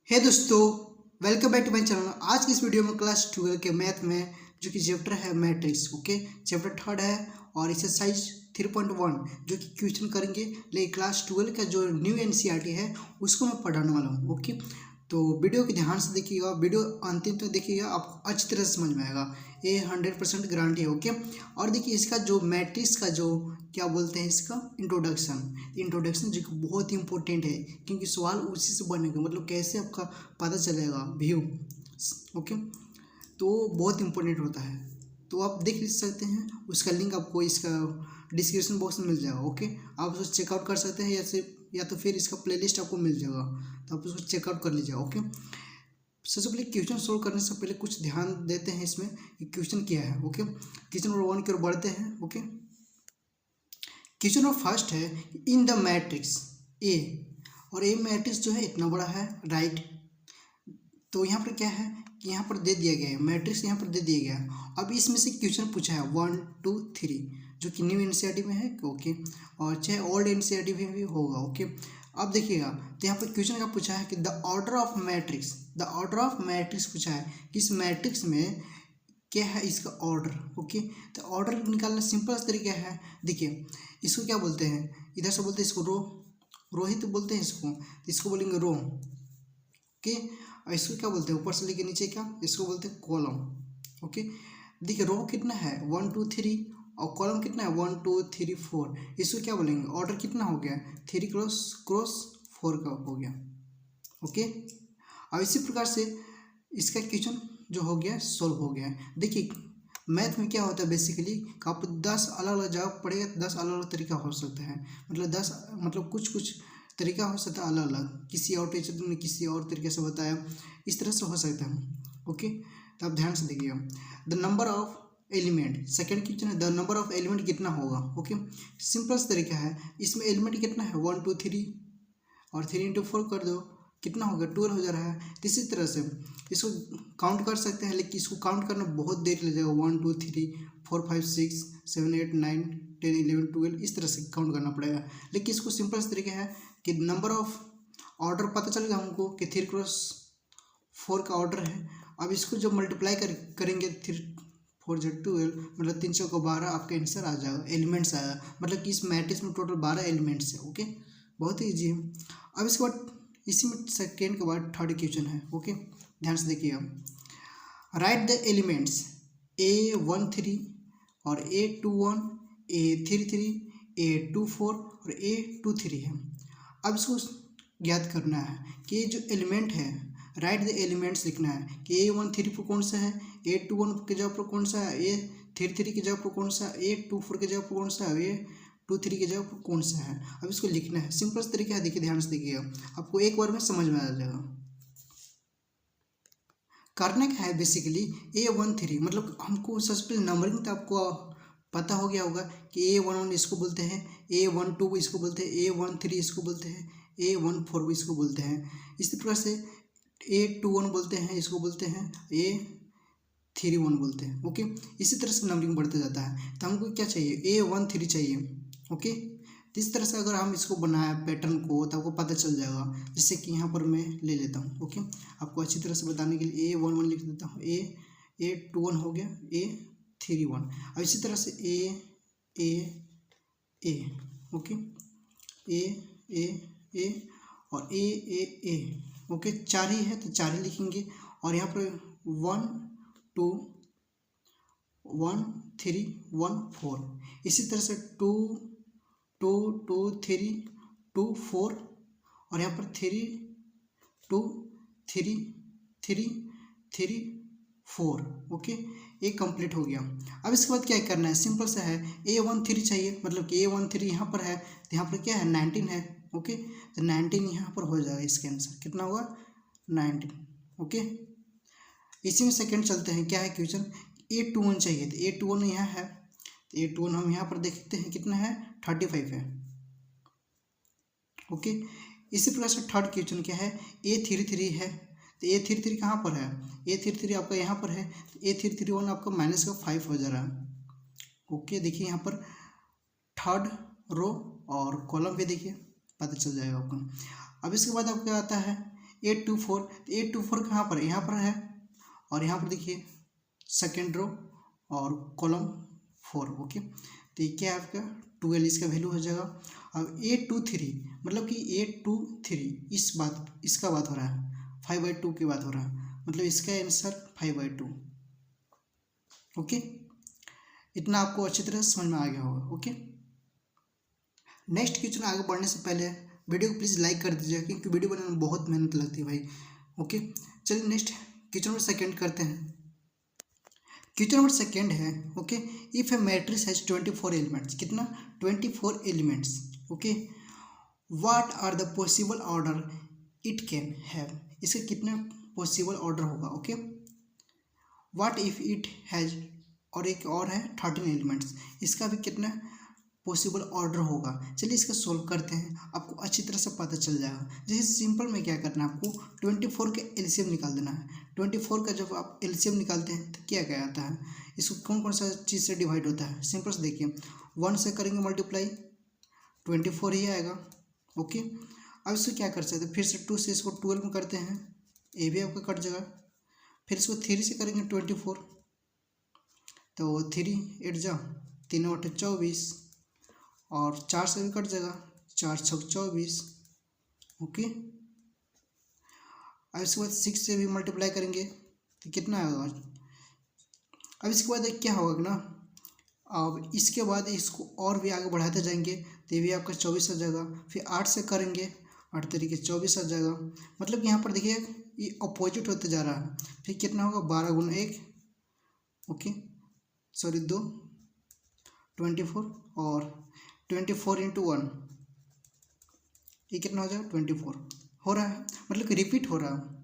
हे दोस्तों, welcome back to my channel. आज की इस वीडियो में क्लास 12 के मैथ में जो कि चैप्टर है मैट्रिक्स, ओके, चैप्टर 3 है और एक्सरसाइज 3.1 जो कि क्वेश्चन करेंगे। लेकिन क्लास 12 का जो न्यू एनसीईआरटी है उसको मैं पढ़ाने वाला हूँ, ओके। तो वीडियो को ध्यान से देखिएगा, वीडियो अंतिम तक देखिएगा, आपको अच्छी तरह से समझ में आएगा, ये 100% गारंटी है, ओके। और देखिए इसका जो मैट्रिक्स का जो क्या बोलते हैं इसका इंट्रोडक्शन जो कि बहुत ही इंपॉर्टेंट है, क्योंकि सवाल उसी से बनेगा, मतलब कैसे आपका पता चलेगा व्यू, ओके। तो बहुत इंपॉर्टेंट होता है, तो आप देख सकते हैं, उसका लिंक आपको इसका डिस्क्रिप्शन बॉक्स में मिल जाएगा, ओके। आप उसको चेकआउट कर सकते हैं या तो फिर इसका प्लेलिस्ट आपको मिल जाएगा, तो आप उसको चेकआउट कर लीजिएगा, ओके। सबसे पहले क्वेश्चन सोल्व करने से पहले कुछ ध्यान देते हैं इसमें कि क्वेश्चन क्या है, ओके। क्वेश्चन नंबर 1 की ओर बढ़ते हैं, ओके। क्वेश्चन नंबर फर्स्ट है इन द मैट्रिक्स ए, और ए मैट्रिक्स जो है इतना बड़ा है, राइट। तो यहाँ पर क्या है कि यहाँ पर दे दिया गया है मैट्रिक्स, यहाँ पर दे दिया गया है। अब इसमें से क्वेश्चन पूछा है 1 2 3 जो कि न्यू एनसीईआरटी में है, ओके, और चाहे ओल्ड एनसीईआरटी में भी होगा, ओके। अब देखिएगा, तो यहाँ पर क्वेश्चन का पूछा है कि द ऑर्डर ऑफ मैट्रिक्स पूछा है कि इस मैट्रिक्स में क्या है इसका ऑर्डर, ओके। तो ऑर्डर निकालना सिंपल तरीका है। देखिए इसको क्या बोलते हैं, इधर से बोलते हैं इसको रो ही तो बोलते हैं इसको बोलेंगे रो, ओके। और इसको क्या बोलते हैं, ऊपर से लेके नीचे क्या, इसको बोलते हैं कॉलम, ओके। देखिए रो कितना है 1 2 3 और कॉलम कितना है 1 2 3 4, इसको क्या बोलेंगे, ऑर्डर कितना हो गया 3 क्रॉस 4 का हो गया, ओके। और इसी प्रकार से इसका क्वेश्चन जो हो गया सॉल्व हो गया। देखिए मैथ में क्या होता है बेसिकली, आपको 10 अलग अलग जवाब पड़ेगा, 10 अलग अलग तरीका हो सकता है, मतलब 10 मतलब कुछ तरीका हो सकता है अलग अलग, किसी और टीचर ने किसी और तरीके से बताया, इस तरह से हो सकता है, ओके। तो आप ध्यान से देखिएगा, the number of element, second question है द नंबर ऑफ एलिमेंट कितना होगा, ओके। सिंपल तरीका है, इसमें एलिमेंट कितना है 1 2 3 और 3 इंटू 4 कर दो, कितना हो गया 12 हो जा रहा है। तो इसी तरह से इसको काउंट कर सकते हैं, लेकिन इसको काउंट करना बहुत देर लग जाएगा, 1 2 3 4 5 6 7 8 9 10 11 12 इस तरह से काउंट करना पड़ेगा। लेकिन इसको सिंपल तरीका है कि नंबर ऑफ ऑर्डर पता चलेगा हमको कि 3 क्रॉस 4 का ऑर्डर है। अब इसको जब मल्टीप्लाई करेंगे 3 4 जो 12, मतलब 3 चौका 12, आपका आंसर आ जाएगा, एलिमेंट्स आएगा, मतलब कि इस मैट्रिक्स में टोटल 12 एलिमेंट्स है, ओके। बहुत ही ईजी है। अब इसके बाद इसी में सेकेंड के बाद थर्ड क्वेश्चन है, ओके, ध्यान से देखिएगा। राइट द एलिमेंट्स A13 और A21 A33 A24 और A23 है। अब इसको ज्ञात करना है कि ये जो एलिमेंट है, राइट द एलिमेंट्स लिखना है कि A13 पर कौन सा है, A21 के जगह पर कौन सा है, A33 की जगह पर कौन सा है, A24 की जगह पर कौन सा है, A23 की जगह पर कौन सा है। अब इसको लिखना है, सिंपल तरीका है, देखिए ध्यान से देखिएगा, आपको एक बार में समझ में आ जाएगा। करना क्या है बेसिकली, A13 मतलब हमको सबसे पहले नंबरिंग तो आपको पता हो गया होगा कि A11 इसको बोलते हैं, A12 इसको बोलते हैं, A13 इसको बोलते हैं, A14 इसको बोलते हैं। इसी प्रकार से A21 बोलते हैं, इसको बोलते हैं A31 बोलते हैं, ओके। इसी तरह से नंबरिंग बढ़ते जाता है। तो हमको क्या चाहिए, A13 चाहिए, ओके। तो इस तरह से अगर हम इसको बनाए पैटर्न को तो आपको पता चल जाएगा। जैसे कि यहाँ पर मैं ले लेता हूँ, ओके, आपको अच्छी तरह से बताने के लिए A11 लिख देता हूँ, A21 हो गया, A31। अब इसी तरह से A ओके, A और A ओके, 4 ही है तो 4 ही लिखेंगे। और यहाँ पर 1 2 1 3 1 4, इसी तरह से 2 2 2 3 2 4 और यहाँ पर 3 2 3 3 3 4, ओके, ये कंप्लीट हो गया। अब इसके बाद क्या करना है, सिंपल सा है, A13 चाहिए, मतलब कि A13 यहाँ पर है, तो यहाँ पर क्या है 19 है, ओके। तो 19 यहाँ पर हो जाएगा, इसका आंसर कितना होगा 19, ओके। इसी में सेकंड चलते हैं, क्या है क्वेश्चन, A21 चाहिए, तो A21 यहाँ है, तो A21 हम यहाँ पर देखते हैं कितना है 35 है, ओके। इसी प्रकार से थर्ड क्वेश्चन क्या है, A33 है, तो A33 कहाँ पर है, A33 आपका यहाँ पर है, तो A331 आपका -5 हो जा रहा है, ओके। देखिए यहाँ पर थर्ड रो और कॉलम पे देखिए पता चल जाएगा आपको। अब इसके बाद आपका आता है 824, तो 824 कहाँ पर है, यहाँ पर है, और यहाँ पर देखिए सेकेंड रो और कॉलम 4। ओके, तो ये क्या है आपका 12 इसका वैल्यू हो जाएगा। अब 823 मतलब कि 823 इसका बात हो रहा है, 5/2 की बात हो रहा है, मतलब इसका आंसर 5/2। ओके, इतना आपको अच्छी तरह समझ में आ गया होगा। ओके, नेक्स्ट क्वेश्चन आगे बढ़ने से पहले वीडियो को प्लीज़ लाइक कर दीजिए, क्योंकि वीडियो बनाने में बहुत मेहनत लगती है भाई। ओके, चलिए नेक्स्ट क्वेश्चन नंबर सेकेंड करते हैं। क्वेश्चन नंबर सेकेंड है, okay, if a matrix has 24 elements, कितना 24 elements. Okay, what are the possible order it can have, इसका कितना पॉसिबल ऑर्डर होगा। Okay, what if it has, और एक और है 13 एलिमेंट्स, इसका भी कितना पॉसिबल ऑर्डर होगा। चलिए इसका सोल्व करते हैं, आपको अच्छी तरह से पता चल जाएगा। जैसे सिंपल में क्या करना है, आपको 24 के एलसीएम निकाल देना है। 24 का जब आप एलसीएम निकालते हैं तो क्या क्या आता है, इसको कौन कौन सा चीज़ से डिवाइड होता है। सिंपल से देखिए, 1 से करेंगे मल्टीप्लाई 24 ही आएगा। ओके, अब इसको क्या कर सकते हैं, फिर से 2 से इसको 12 में करते हैं, ये भी आपका कट जाएगा। फिर इसको 3 से करेंगे 24, तो 3 8 जा 3 8 24, और 4 से भी कट जाएगा, 4 6 24। ओके, अब इसके बाद 6 से भी मल्टीप्लाई करेंगे तो कितना आएगा। अब इसके बाद क्या होगा ना, अब इसके बाद इसको और भी आगे बढ़ाते जाएंगे तो ये भी आपका 24 आ जाएगा। फिर 8 से करेंगे 8 तरीके 24 आ जाएगा। मतलब यहाँ पर देखिए ये अपोजिट होते जा रहा है। फिर कितना होगा 12 गुना 1, ओके सॉरी 2 24, और 24 × 1 ये कितना हो जाएगा 24 हो रहा है, मतलब कि रिपीट हो रहा है।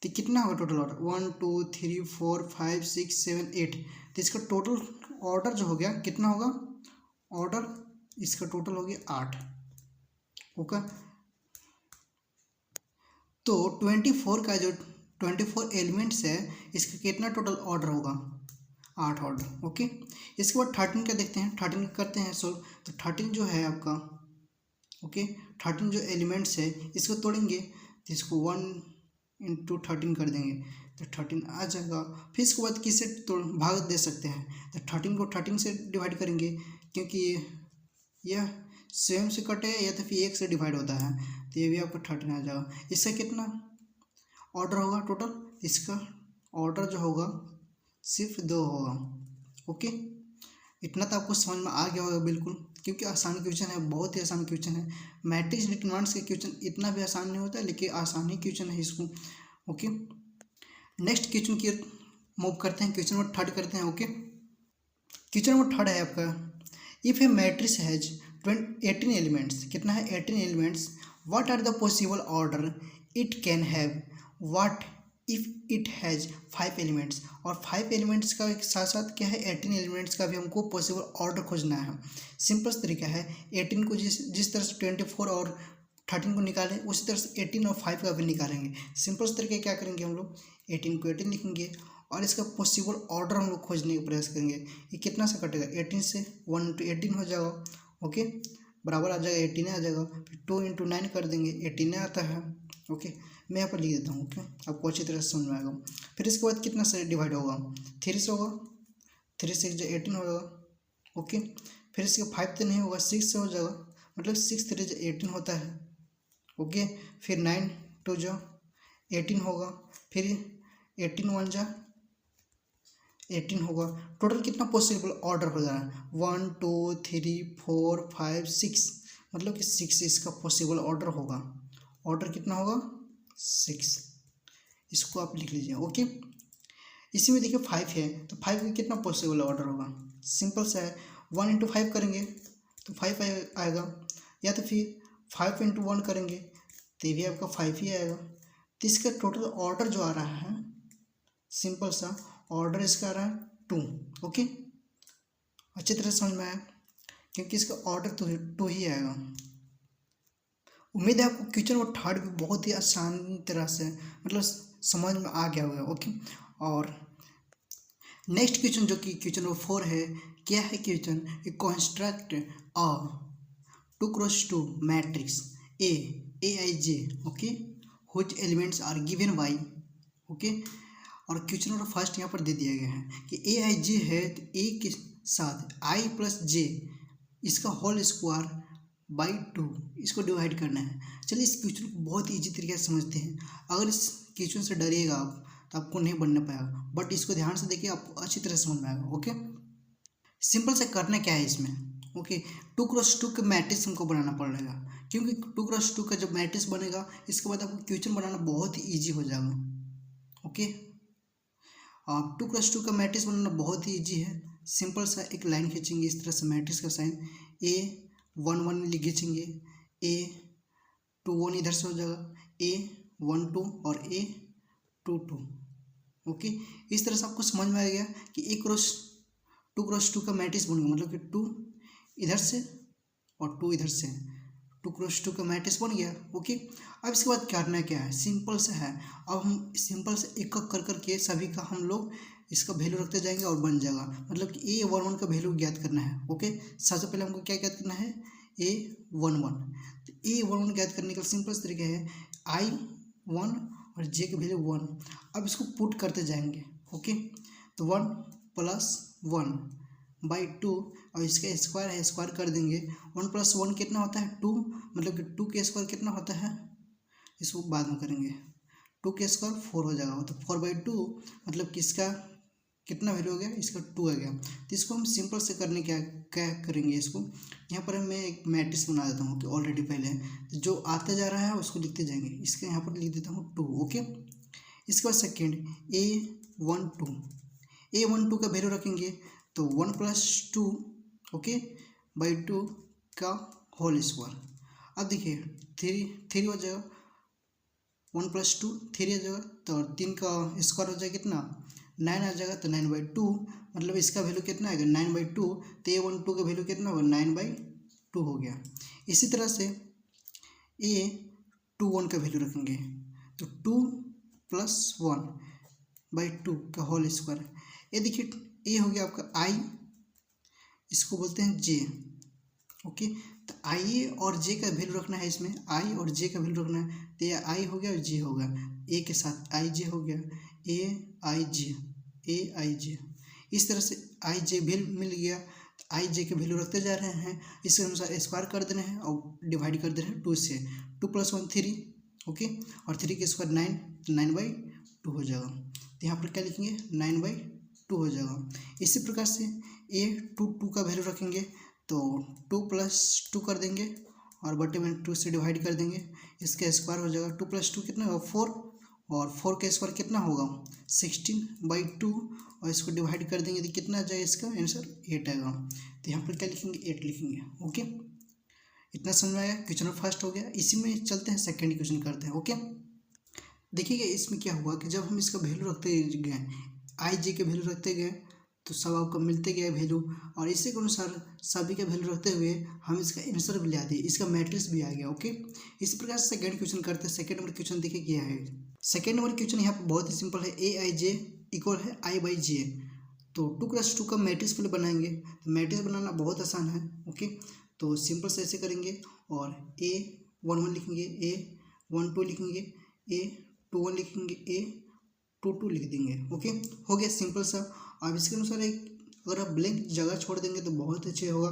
तो कितना होगा टोटल ऑर्डर 1 2 3 4 5 6 7 8, तो इसका टोटल ऑर्डर जो हो गया कितना होगा, ऑर्डर इसका टोटल हो गया 8। ओके, तो 24 का जो 24 एलिमेंट्स है इसका कितना टोटल ऑर्डर होगा 8 ऑर्डर। ओके, इसके बाद 13 का देखते हैं, 13 करते हैं सोल्व। तो 13 जो है आपका, ओके 13 जो एलिमेंट्स है इसको तोड़ेंगे तो इसको 1 × 13 कर देंगे तो 13 आ जाएगा। फिर इसके बाद किससे भाग दे सकते हैं, तो 13 को 13 से डिवाइड करेंगे, क्योंकि यह सेम से कटे या तो फिर 1 से डिवाइड होता है, तो ये भी आपका 13 आ जाएगा। इसका कितना ऑर्डर होगा टोटल, इसका ऑर्डर जो होगा सिर्फ 2 होगा। ओके, इतना तो आपको समझ में आ गया होगा बिल्कुल, क्योंकि आसान क्वेश्चन है, बहुत ही आसान क्वेश्चन है। मैट्रिक्स डिटरमिनेंट्स के क्वेश्चन इतना भी आसान नहीं होता है, लेकिन आसान ही क्वेश्चन है इसको। ओके, नेक्स्ट क्वेश्चन की मूव करते हैं, क्वेश्चन नंबर 3 करते हैं। ओके, क्वेश्चन नंबर 3 है आपका, if a matrix has 18 elements, कितना है 18 elements, what are the possible order it can have, what if it has 5 elements, और 5 एलिमेंट्स का साथ साथ क्या है 18 एलिमेंट्स का भी हमको पॉसिबल ऑर्डर खोजना है। सिंपल तरीका है, 18 को जिस तरह से 24 और 13 को निकालें उसी तरह से 18 और 5 का भी निकालेंगे। सिंपल तरीके क्या करेंगे, हम लोग 18 को 18 लिखेंगे और इसका पॉसिबल ऑर्डर हम लोग खोजने का प्रयास करेंगे। ये कितना से कटेगा 18 से 1 × 18 हो जाएगा। ओके, बराबर आ जाएगा 18 आ जाएगा। फिर 2 × 9 कर देंगे 18 आता है। ओके, मैं यहाँ पर लिख देता हूँ। ओके, आपको अच्छी तरह से समझ में आएगा। फिर इसके बाद कितना से डिवाइड होगा 3 से होगा, 3 से 18 होगा। ओके, फिर इसके 5 तो नहीं होगा, 6 से हो जाएगा, मतलब 6 3 18 होता है। ओके, फिर 9 2 18 होगा, फिर 18 1 18 होगा। टोटल कितना पॉसिबल ऑर्डर हो जा रहा है 1 2 3 4 5 6, मतलब कि 6 इसका पॉसिबल ऑर्डर होगा। ऑर्डर कितना होगा 6, इसको आप लिख लीजिए। ओके, इसी में देखिए 5 है, तो 5 का कितना पॉसिबल ऑर्डर होगा, सिंपल सा है 1 × 5 करेंगे तो 5 आएगा, या तो फिर 5 × 1 करेंगे तो ये भी आपका 5 ही आएगा। तो इसका टोटल ऑर्डर जो आ रहा है, सिंपल सा ऑर्डर इसका आ रहा है 2। ओके, अच्छी तरह समझ में आया, क्योंकि इसका ऑर्डर 2 ही आएगा। उम्मीद है आपको क्वेश्चन नंबर 3 भी बहुत ही आसान तरह से मतलब समझ में आ गया होगा। ओके, और नेक्स्ट क्वेश्चन जो कि क्वेश्चन नंबर 4 है, क्या है question, construct a 2 × 2 matrix AIJ, okay, which elements are given by, okay. और क्वेश्चन नंबर फर्स्ट यहाँ पर दे दिया गया है कि ए आई जे है, तो ए के साथ आई प्लस जे इसका होल स्क्वायर बाई 2 इसको डिवाइड करना है। चलिए इस क्वेश्चन को बहुत ईजी तरीके से समझते हैं। अगर इस क्वेश्चन से डरिएगा आप तो आपको नहीं बनने पाएगा, बट इसको ध्यान से देखिए, आपको अच्छी तरह समझ में आएगा, ओके। सिंपल से करना क्या है इसमें, ओके। 2x2 का मैट्रिक्स हमको बनाना पड़ेगा, क्योंकि 2x2 का जब मैट्रिक्स बनेगा इसके बाद आपको क्वेश्चन बनाना बहुत ही ईजी हो जाएगा, ओके। अब 2x2 का मैट्रिक्स बनाना बहुत ही ईजी है। सिंपल सा एक लाइन खींचेंगे इस तरह से, मैट्रिक्स का साइन A11 लिख खींचेंगे, A21 इधर से हो जाएगा, A12 और A22, ओके। इस तरह से आपको समझ में आ गया कि 2x2 का मैट्रिक्स बन गया, मतलब कि 2 इधर से और 2 इधर से, 2x2 का मैट्रिक्स बन गया, ओके। अब इसके बाद करना क्या है, सिंपल से है। अब हम सिंपल से एक एक कर करके सभी का हम लोग इसका वैल्यू रखते जाएंगे और बन जाएगा, मतलब कि A11 का वैल्यू ज्ञात करना है, ओके। सबसे पहले हमको क्या ज्ञात करना है, A11। तो A11 ज्ञात करने का सिंपल तरीका है I1 और J की वैल्यू 1। अब इसको पुट करते जाएंगे, ओके। तो 1 + 1 बाई 2 और इसका स्क्वायर है, स्क्वायर कर देंगे। 1 + 1 कितना होता है, 2, मतलब कि 2 के स्क्वायर कितना होता है, इसको बाद में करेंगे। 2 के स्क्वायर 4 हो जाएगा, तो 4/2 मतलब कि इसका कितना वैल्यू हो गया, इसका 2 आ गया। तो इसको हम सिंपल से करने क्या क्या करेंगे, इसको यहाँ पर मैं एक मैट्रिक्स बना देता हूँ कि ऑलरेडी पहले तो जो आता जा रहा है उसको लिखते जाएंगे। इसके यहाँ पर लिख देता हूँ 2, ओके। इसके बाद सेकेंड A12 का वैल्यू रखेंगे, तो 1 + 2, ओके, बाई 2 का होल स्क्वायर। अब देखिए 3 हो जाएगा, 1 + 2 3 आ जाएगा, तो 3 का स्क्वायर हो जाएगा कितना, 9 आ जाएगा, तो 9/2 मतलब इसका वैल्यू कितना आएगा, 9/2। तो A12 का वैल्यू कितना होगा, 9/2 हो गया। इसी तरह से A21 का वैल्यू रखेंगे, तो 2 + 1/2 का होल स्क्वायर। ये देखिए ए हो गया आपका आई, इसको बोलते हैं जे, ओके। तो आई और जे का वैल्यू रखना है, इसमें आई और जे का वैल्यू रखना है। तो ये आई हो गया और जे हो गया, ए के साथ आई जे हो गया, ए आई जे। इस तरह से आई जे वैल्यू मिल गया, तो आई जे के वैल्यू रखते जा रहे हैं, इसके अनुसार स्क्वायर कर दे रहे हैं और डिवाइड कर दे रहे हैं 2 से। 2 + 1 3, ओके, और 3 के स्क्वायर 9, तो 9/2 हो जाएगा। तो यहाँ पर क्या लिखेंगे, 9/2 हो जाएगा। इसी प्रकार से A22 का वैल्यू रखेंगे, तो 2 + 2 कर देंगे और बटे में 2 से डिवाइड कर देंगे, इसका स्क्वायर हो जाएगा। 2 + 2 कितना होगा, 4, और 4 का स्क्वायर कितना होगा, 16/2, और इसको डिवाइड कर देंगे तो कितना आ जाएगा, इसका आंसर 8 आएगा। तो यहाँ पर क्या लिखेंगे, 8 लिखेंगे, ओके। इतना समझ में आया, क्वेश्चन फर्स्ट हो गया। इसी में चलते हैं सेकेंड क्वेश्चन करते हैं, ओके। देखिएगा इसमें क्या हुआ कि जब हम इसका वैल्यू रखते गए, आई जे के वैल्यू रखते गए, तो सब आपको मिलते गया वैल्यू, और इसी के अनुसार सभी का वैल्यू रखते हुए हम इसका आंसर भी ला दिए, इसका मैट्रिक्स भी आ गया, ओके। इसी प्रकार से सेकंड क्वेश्चन करते हैं। सेकंड नंबर क्वेश्चन देखिए क्या है। सेकंड नंबर क्वेश्चन यहाँ पर बहुत ही सिंपल है, A(i)j = I/j। तो 2x2 का मैट्रिक्स पहले बनाएंगे, तो मैट्रिक्स बनाना बहुत आसान है, ओके। तो सिंपल से ऐसे करेंगे और A11 लिखेंगे, A12 लिखेंगे, A21 लिखेंगे, A22 लिख देंगे, ओके। हो गया सिंपल सा। अब इसके अनुसार अगर आप ब्लैंक जगह छोड़ देंगे तो बहुत अच्छे होगा।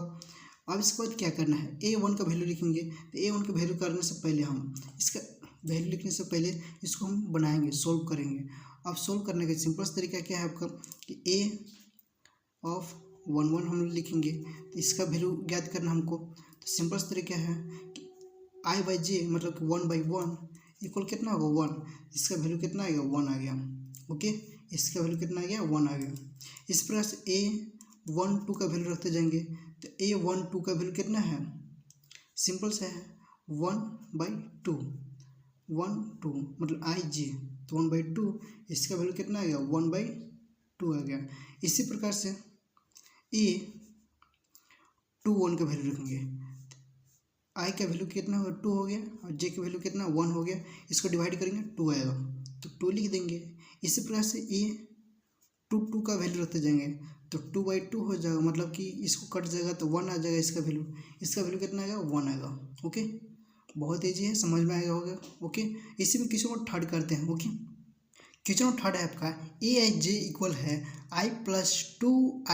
अब इसके बाद क्या करना है, A1 का वैल्यू लिखेंगे। तो A1 का वैल्यू करने से पहले हम इसका वैल्यू लिखने से पहले इसको हम बनाएंगे, सोल्व करेंगे। अब सोल्व करने का सिंपल तरीका क्या है आपका, कि A(11) हम लिखेंगे, तो इसका वैल्यू ज्ञात करना हमको। तो सिंपल तरीका है कि I/j मतलब कि 1/1 इक्वल कितना होगा, 1। इसका वैल्यू कितना आएगा, 1 आ गया, ओके। इसका वैल्यू कितना आ गया, 1 आ गया। इस प्रकार से A12 का वैल्यू रखते जाएंगे, तो A12 का वैल्यू कितना है, सिंपल से है 1/2, 1/2 मतलब I/j, तो 1/2, इसका वैल्यू कितना आ गया, 1/2 आ गया। इसी प्रकार से A21 का वैल्यू रखेंगे, I का वैल्यू कितना होगा, 2 हो गया, और J का वैल्यू कितना, 1 हो गया। इसको डिवाइड करेंगे 2 आएगा, तो 2 लिख देंगे। इसी प्रकार से A22 का वैल्यू रखते जाएंगे, तो 2/2 हो जाएगा, मतलब कि इसको कट जाएगा तो 1 आ जाएगा इसका वैल्यू। इसका वैल्यू कितना आएगा, 1 आएगा, ओके। बहुत ईजी है, समझ में आएगा होगा। ओके, इसी में क्वेश्चन नंबर थर्ड करते हैं। ओके, क्वेश्चन नंबर थर्ड है आपका ए आई जे इक्वल है आई प्लस टू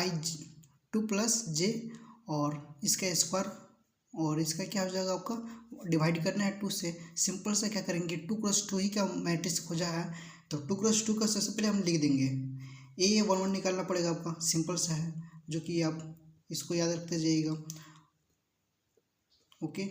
प्लस जे और इसका स्क्वायर, और इसका क्या हो जाएगा आपका डिवाइड करना है 2 से। सिंपल से क्या करेंगे, 2 × 2 ही का मैट्रिक्स खोजा है तो 2 × 2 का सबसे पहले हम लिख देंगे। ए 1 1 निकालना पड़ेगा आपका, सिंपल सा है जो कि आप इसको याद रखते जाइएगा। ओके,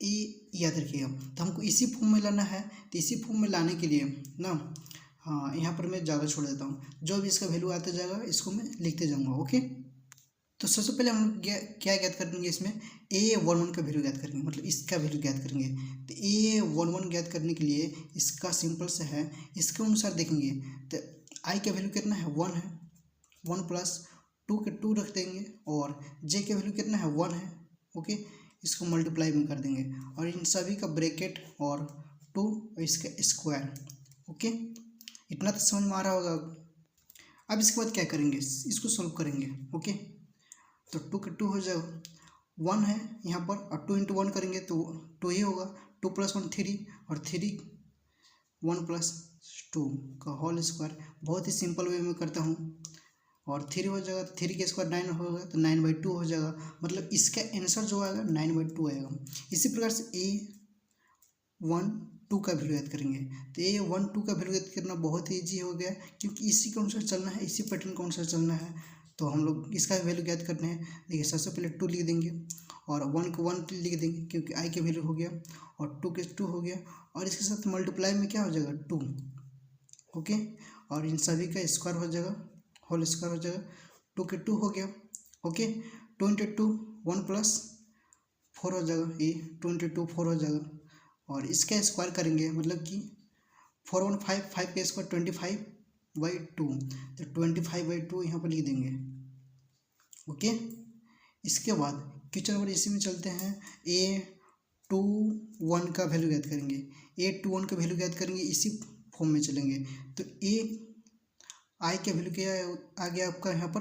ये याद रखिएगा। तो हमको इसी फॉर्म में लाना है, तो इसी फॉर्म में लाने के लिए ना, हाँ यहाँ पर मैं ज़्यादा छोड़ देता हूँ, जो भी इसका वैल्यू आता जाएगा इसको मैं लिखते जाऊँगा। ओके, तो सबसे पहले हम क्या ज्ञात करेंगे, इसमें A11 का वैल्यू ज्ञात करेंगे, मतलब इसका वैल्यू ज्ञात करेंगे। तो A11 ज्ञात करने के लिए इसका सिंपल से है, इसके अनुसार देखेंगे तो I का वैल्यू कितना है 1 है, 1 प्लस 2 के 2 रख देंगे, और J का वैल्यू कितना है 1 है। ओके, इसको मल्टीप्लाई में कर देंगे और इन सभी का ब्रैकेट और 2 और इसका स्क्वायर। ओके, इतना तो समझ में आ रहा होगा। अब इसके बाद क्या करेंगे, इसको सॉल्व करेंगे। ओके, तो 2 के 2 हो जाएगा, 1 है यहाँ पर, और 2 × 1 करेंगे तो 2 ही होगा, 2 + 1 3 और 3 1 + 2 का होल स्क्वायर। बहुत ही सिंपल वे में करता हूँ, और 3 हो जाएगा तो 3 के स्क्वायर 9 होगा, तो 9/2 हो जाएगा, मतलब इसका आंसर जो आएगा 9/2 आएगा। इसी प्रकार से A12 का वैल्यू याद करेंगे, तो A12 का वैल्यू याद करना बहुत ही ईजी हो गया, क्योंकि इसी के अनुसार चलना है, इसी पैटर्न के अनुसार चलना है। तो हम लोग इसका वैल्यू ज्ञात करने हैं। देखिए, सबसे पहले 2 लिख देंगे और 1 को 1 लिख देंगे, क्योंकि आई के वैल्यू हो गया, और 2 के 2 हो गया, और इसके साथ मल्टीप्लाई में क्या हो जाएगा 2। ओके, और इन सभी का स्क्वायर हो जाएगा, होल स्क्वायर हो जाएगा, 2 के 2 हो गया। ओके, 2 × 2 1 + 4 हो जाएगा, ये 2 × 2 4 हो जाएगा, और इसका स्क्वायर करेंगे, मतलब कि 4 1 5, 5 का स्क्वायर 25/2, तो 25/2 यहाँ पर लिख देंगे। ओके, इसके बाद क्वेश्चन नंबर इसी में चलते हैं। A21 का वैल्यू ज्ञात करेंगे, A21 का वैल्यू ज्ञात करेंगे, इसी फॉर्म में चलेंगे। तो आई का वैल्यू क्या आ गया आपका यहाँ पर,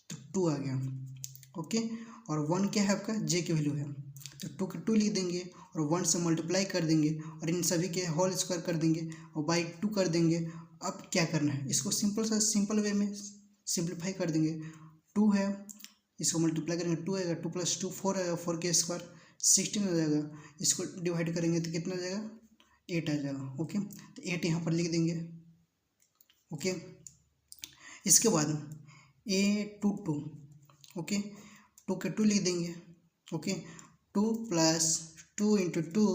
तो 2 आ गया। ओके, और 1 क्या है आपका, J की वैल्यू है, तो 2 के 2 लिख देंगे और 1 से मल्टीप्लाई कर देंगे, और इन सभी के होल स्क्वायर कर देंगे और बाई 2 कर देंगे। अब क्या करना है, इसको सिंपल वे में सिंप्लीफाई कर देंगे। 2 है, इसको मल्टीप्लाई करेंगे, 2 आएगा, 2 + 2 4 आएगा, 4 के स्क्वायर 16 हो जाएगा, इसको डिवाइड करेंगे तो कितना आ जाएगा 8 आ जाएगा। ओके, तो 8 यहाँ पर लिख देंगे। ओके, इसके बाद A22, ओके, 2 के 2 लिख देंगे। Okay, 2 + 2 × 2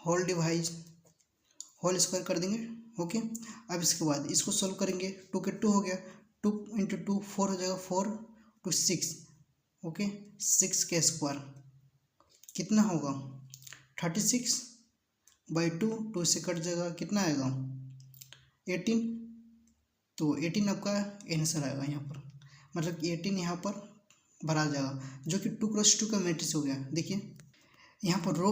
whole divide whole square कर देंगे। ओके, अब इसके बाद इसको सॉल्व करेंगे, 2 के 2 हो गया, 2 × 2 4 हो जाएगा, 4 × 6। ओके, 6 के स्क्वायर कितना होगा 36/2, 2 से कट जाएगा, कितना आएगा 18, तो 18 आपका आंसर आएगा यहाँ पर, मतलब 18 यहाँ पर भरा जाएगा, जो कि 2 × 2 का मैट्रिक्स हो गया। देखिए यहाँ पर रो